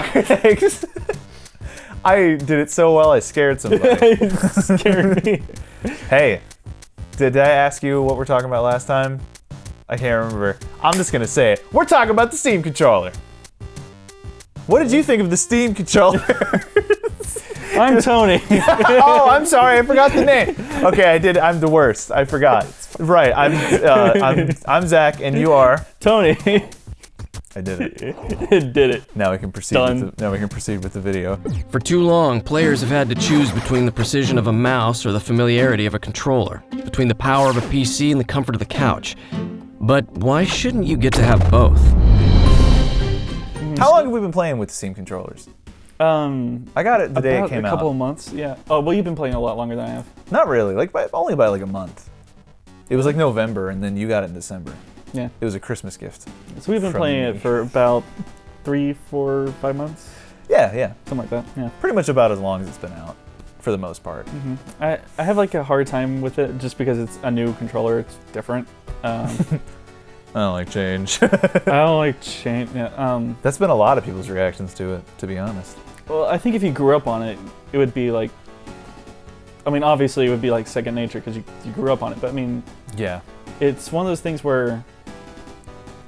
Metacritics. I did it so well, I scared somebody. It scared me. Hey, did I ask you what we're talking about last time? I can't remember. I'm just gonna say it. We're talking about the Steam controller. What did you think of the Steam controller? I'm Tony. Oh, I'm sorry, I forgot the name. Okay, I did. I'm the worst. I forgot. Right. I'm Zach, and you are Tony. I did it. It did it. Now we can proceed. Now we can proceed with the video. For too long, players have had to choose between the precision of a mouse or the familiarity of a controller, between the power of a PC and the comfort of the couch. But why shouldn't you get to have both? How long have we been playing with the Steam controllers? I got it the day it came out. A couple of months, yeah. Oh, well, you've been playing a lot longer than I have. Not really, only by like a month. It was like November, and then you got it in December. Yeah. It was a Christmas gift. So we've been playing it for about 3, 4, 5 months. Yeah. Something like that, yeah. Pretty much about as long as it's been out, for the most part. Mm-hmm. I have like a hard time with it just because it's a new controller. It's different. I don't like change. I don't like change. Yeah. That's been a lot of people's reactions to it, to be honest. Well, I think if you grew up on it, it would be like. I mean, obviously, it would be like second nature because you grew up on it. But I mean, yeah, it's one of those things where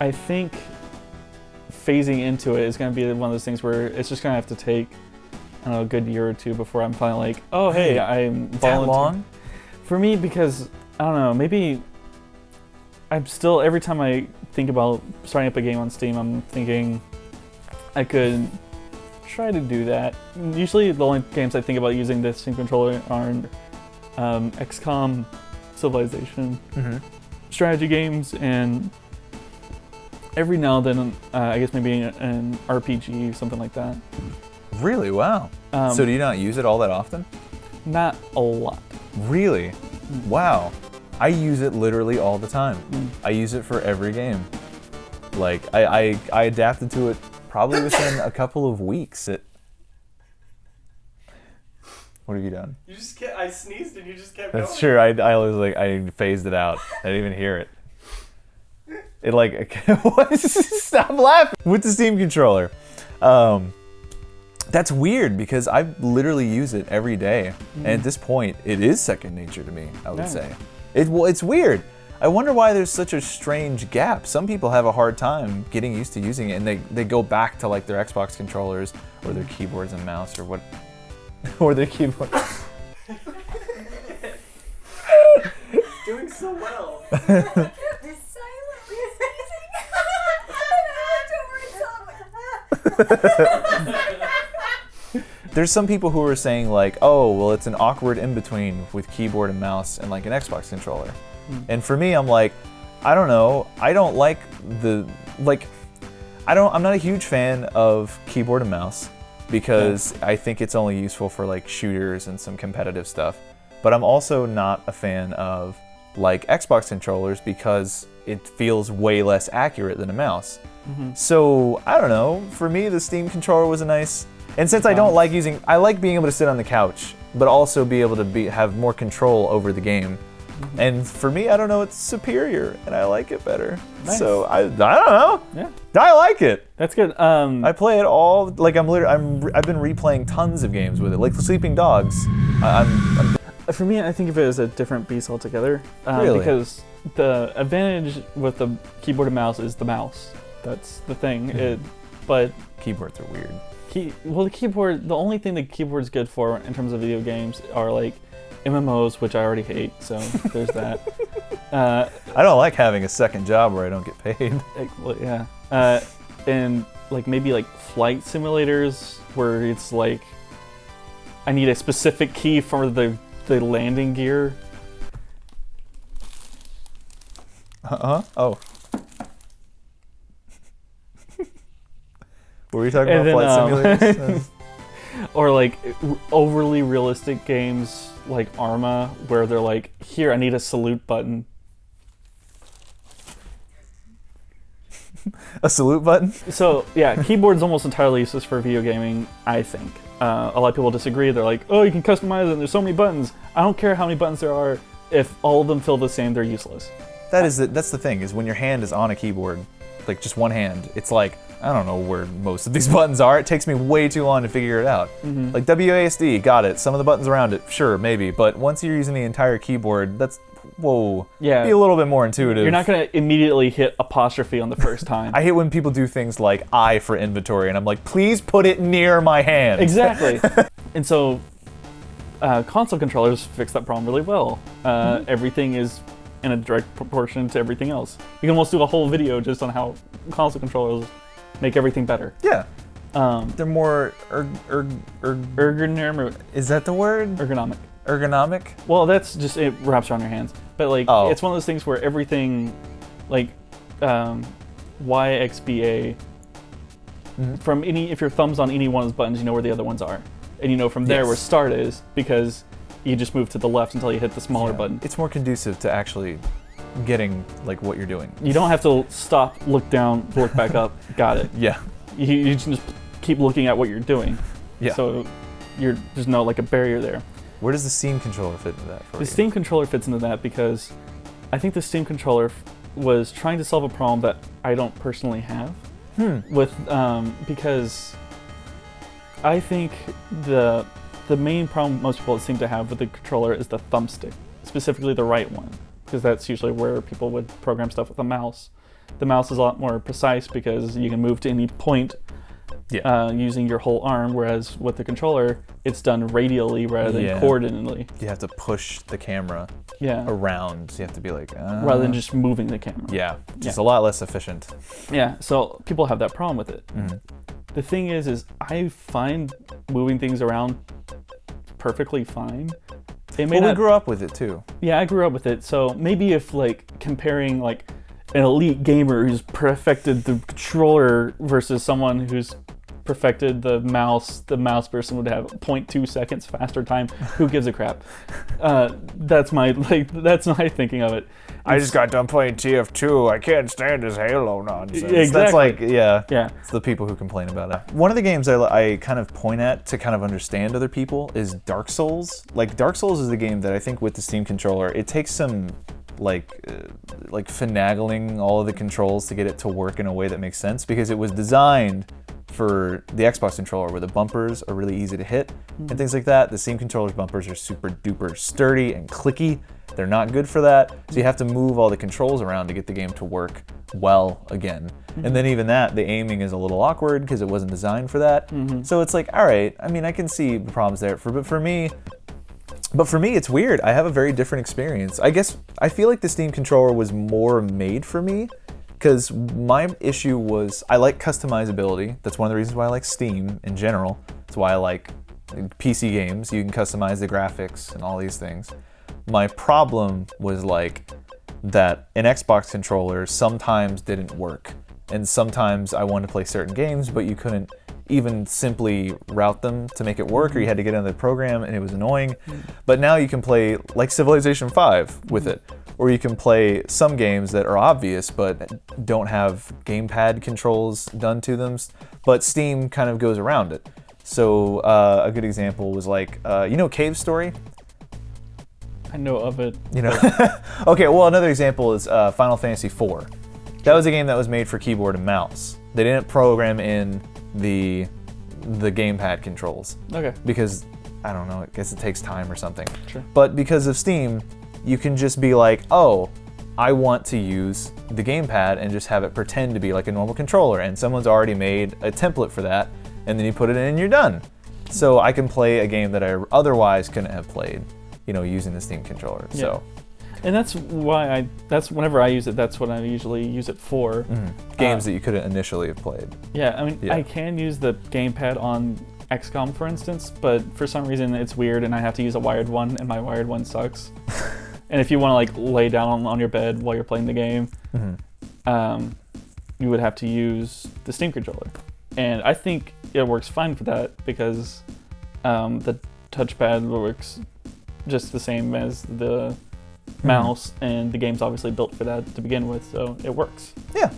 I think phasing into it is going to be one of those things where it's just going to have to take, I don't know, a good year or two before I'm finally like, oh, hey, I'm volunteering. That long? For me, because, I don't know, maybe I'm still, every time I think about starting up a game on Steam, I'm thinking I could try to do that. Usually the only games I think about using the Steam controller are XCOM, Civilization, strategy games, and every now and then, I guess maybe an RPG, something like that. Really? Wow. So do you not use it all that often? Not a lot. Really? Wow. I use it literally all the time. I use it for every game. Like, I adapted to it probably within a couple of weeks. What have you done? You just kept, I sneezed and you just kept That's true. I was like, I phased it out. I didn't even hear it. It like, stop laughing. With the Steam controller. That's weird because I literally use it every day. And at this point, it is second nature to me, I would say. It's weird. I wonder why there's such a strange gap. Some people have a hard time getting used to using it, and they go back to like their Xbox controllers or their keyboards and mouse or what, or their keyboard. Doing so well. There's some people who are saying like, oh, well, it's an awkward in-between with keyboard and mouse and like an Xbox controller. And for me, I'm like, I don't know. I don't like I'm not a huge fan of keyboard and mouse because I think it's only useful for like shooters and some competitive stuff. But I'm also not a fan of like Xbox controllers because it feels way less accurate than a mouse. So I don't know. For me, the Steam controller was a nice. And since I don't like I like being able to sit on the couch, but also be able to have more control over the game. And for me, I don't know, it's superior, and I like it better. Nice. So I don't know. Yeah, I like it. That's good. I play it all. Like I've been replaying tons of games with it, like Sleeping Dogs. For me, I think of it as a different beast altogether. Really? Because the advantage with the keyboard and mouse is the mouse. That's the thing. But keyboards are weird. The keyboard. The only thing the keyboard's good for in terms of video games are like MMOs, which I already hate. So there's that. I don't like having a second job where I don't get paid. Well, yeah. And like maybe like flight simulators where it's like I need a specific key for the landing gear. Oh. Were we talking about flight simulators? Or like overly realistic games like Arma, where they're like, here, I need a salute button. A salute button? So yeah, keyboard's almost entirely useless for video gaming, I think. A lot of people disagree. They're like, oh, you can customize it and there's so many buttons. I don't care how many buttons there are. If all of them feel the same, they're useless. That's the thing, is when your hand is on a keyboard, like just one hand, it's like, I don't know where most of these buttons are. It takes me way too long to figure it out. Like WASD, got it. Some of the buttons around it, sure, maybe. But once you're using the entire keyboard, that's, whoa. Yeah. Be a little bit more intuitive. You're not going to immediately hit apostrophe on the first time. I hate when people do things like I for inventory, and I'm like, please put it near my hand. Exactly. And so console controllers fix that problem really well. Everything is in a direct proportion to everything else. You can almost do a whole video just on how console controllers make everything better. Yeah. They're more Ergonomic. Is that the word? Ergonomic. Ergonomic? Well, that's just, it wraps around your hands. But like, it's one of those things where everything, like YXBA, from if your thumb's on any one of those buttons, you know where the other ones are. And you know from there where start is, because you just move to the left until you hit the smaller button. It's more conducive to actually getting like what you're doing. You don't have to stop, look down, look back up. Got it. Yeah. You just keep looking at what you're doing. Yeah. So there's no like a barrier there. Where does the Steam controller fit into that for you? The Steam controller fits into that because I think the Steam controller was trying to solve a problem that I don't personally have. Because I think the main problem most people seem to have with the controller is the thumbstick, specifically the right one, because that's usually where people would program stuff with a mouse. The mouse is a lot more precise because you can move to any point using your whole arm, whereas with the controller, it's done radially rather than coordinately. You have to push the camera around. So you have to be like... rather than just moving the camera. Yeah, just a lot less efficient. Yeah, so people have that problem with it. The thing is I find moving things around perfectly fine. We grew up with it too. Yeah, I grew up with it. So maybe if like comparing like an elite gamer who's perfected the controller versus someone who's perfected the mouse person would have 0.2 seconds faster time. Who gives a crap? That's my thinking of it. I just got done playing TF2. I can't stand this Halo nonsense. Exactly. That's like, yeah. It's the people who complain about it. One of the games I kind of point at to kind of understand other people is Dark Souls. Like, Dark Souls is a game that I think with the Steam controller, it takes some like finagling all of the controls to get it to work in a way that makes sense, because it was designed for the Xbox controller where the bumpers are really easy to hit and things like that. The Steam controller's bumpers are super duper sturdy and clicky. They're not good for that. So you have to move all the controls around to get the game to work well again. And then even that, the aiming is a little awkward because it wasn't designed for that. So it's like, all right, I mean, I can see the problems there. But for me, it's weird. I have a very different experience. I guess I feel like the Steam controller was more made for me, because my issue was I like customizability. That's one of the reasons why I like Steam in general. That's why I like PC games. You can customize the graphics and all these things. My problem was like that an Xbox controller sometimes didn't work. And sometimes I wanted to play certain games, but you couldn't even simply route them to make it work, or you had to get into the program and it was annoying. But now you can play like Civilization 5 with it, or you can play some games that are obvious but don't have gamepad controls done to them, but Steam kind of goes around it. So a good example was like, Cave Story? I know of it. Okay, well, another example is Final Fantasy IV. That was a game that was made for keyboard and mouse. They didn't program in the gamepad controls. Okay. Because, I don't know, I guess it takes time or something. Sure. But because of Steam, you can just be like, oh, I want to use the gamepad and just have it pretend to be like a normal controller, and someone's already made a template for that, and then you put it in and you're done. So I can play a game that I otherwise couldn't have played, using the Steam controller. Yeah. So. And that's why whenever I use it, that's what I usually use it for. Games that you couldn't initially have played. Yeah, I mean, I can use the gamepad on XCOM, for instance, but for some reason it's weird and I have to use a wired one, and my wired one sucks. And if you want to like lay down on your bed while you're playing the game, you would have to use the Steam controller. And I think it works fine for that because the touchpad works just the same as the mouse, and the game's obviously built for that to begin with, so it works. Yeah.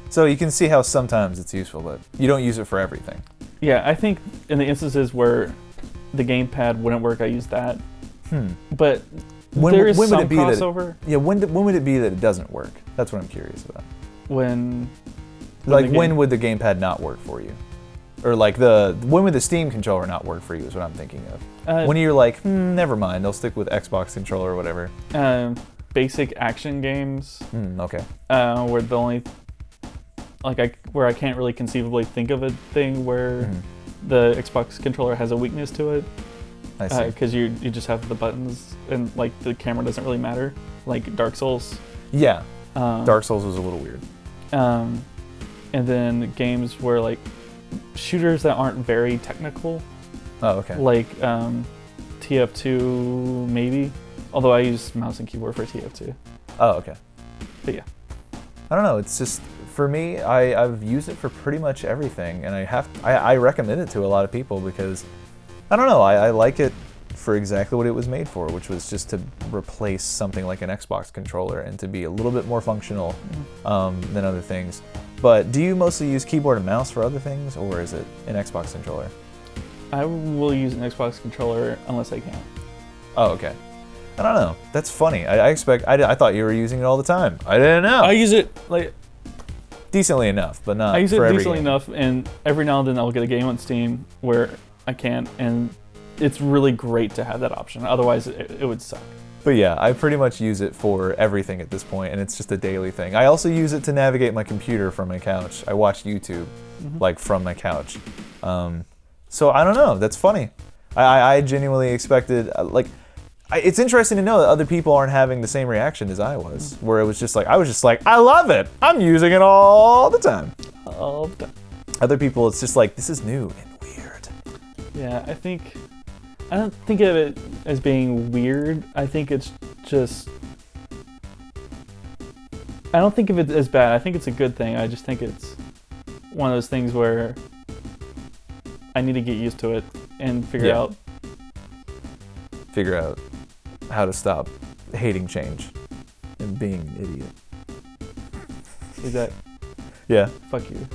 So you can see how sometimes it's useful, but you don't use it for everything. Yeah, I think in the instances where the gamepad wouldn't work, I use that. But there is some crossover. When would it be that it doesn't work? That's what I'm curious about. When Like, when would the gamepad not work for you? Or like when would the Steam controller not work for you is what I'm thinking of. When you're like, never mind, they'll stick with Xbox controller or whatever. Basic action games. Okay. Where the only, where I can't really conceivably think of a thing where the Xbox controller has a weakness to it. I see. Because you just have the buttons and like the camera doesn't really matter. Like Dark Souls. Yeah. Dark Souls was a little weird. And then games where like shooters that aren't very technical. Oh, okay. Like TF2 maybe. Although I use mouse and keyboard for TF2. Oh, okay. But yeah. I don't know. It's just, for me, I've used it for pretty much everything, and I recommend it to a lot of people because, I don't know, I like it for exactly what it was made for, which was just to replace something like an Xbox controller and to be a little bit more functional than other things. But do you mostly use keyboard and mouse for other things, or is it an Xbox controller? I will use an Xbox controller unless I can. Oh, okay. I don't know. That's funny. I thought you were using it all the time. I didn't know. I use it like decently enough, but not. I use it for every decently game. enough, and every now and then I'll get a game on Steam where I can, and it's really great to have that option. Otherwise, it would suck. But yeah, I pretty much use it for everything at this point, and it's just a daily thing. I also use it to navigate my computer from my couch. I watch YouTube, like, from my couch. So I don't know. That's funny. I genuinely expected, it's interesting to know that other people aren't having the same reaction as I was, where it was just like, I was just like, I love it. I'm using it all the time. All the time. Other people, it's just like, this is new and weird. Yeah, I don't think of it as being weird. I think it's just, I don't think of it as bad. I think it's a good thing. I just think it's one of those things where I need to get used to it and figure out how to stop hating change and being an idiot. Is that? Yeah. Fuck you.